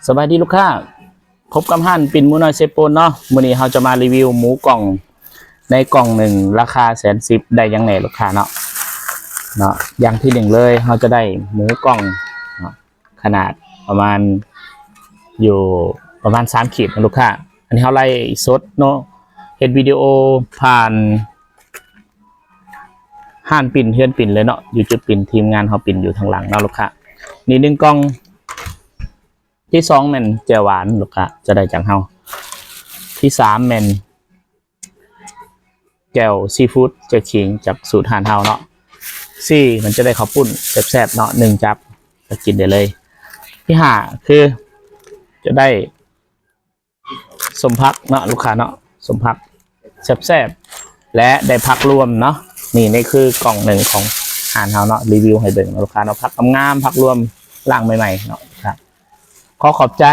สวัสดีลูกค้าพบกับห้านปิ่นหมูน้อยเซโปนเนาะมื้อนี้เราจะมารีวิวหมูกล่องในกล่องหนึ่งราคา110,000ได้ยังไงลูกค้าเนาะอย่างที่หนึ่งเลยเราจะได้หมูกล่องเนาะขนาดประมาณอยู่ประมาณ3 ขีดนะลูกค้าอันนี้เราไล่สดเนาะเห็นวิดีโอผ่านห้านปิ่นเฮือนปิ่นเลยเนาะอยู่จุดปิ่นทีมงานเขาปิ่นอยู่ทางหลังเนาะลูกค้านี่1 กล่องที่2แม่นแจ่วหวานลูกค้าจะได้จากเฮาที่3แม่นแจ่วซีฟู้ดเจ้าขิงจากสูตรหานเฮาเนาะ4มันจะได้ข้าวปุ้นแซ่บๆเนาะ1 จับก็กินได้เลยที่5คือจะได้สมพักเนาะลูกค้าเนาะสมพักแซ่บๆและได้พักรวมเนาะนี่คือกล่องหนึ่งของหานเฮาเนาะรีวิวให้เบิ่งลูกค้าเนาะพักงามพักรวมล่างใหม่ๆเนาะครับขอขอบใจ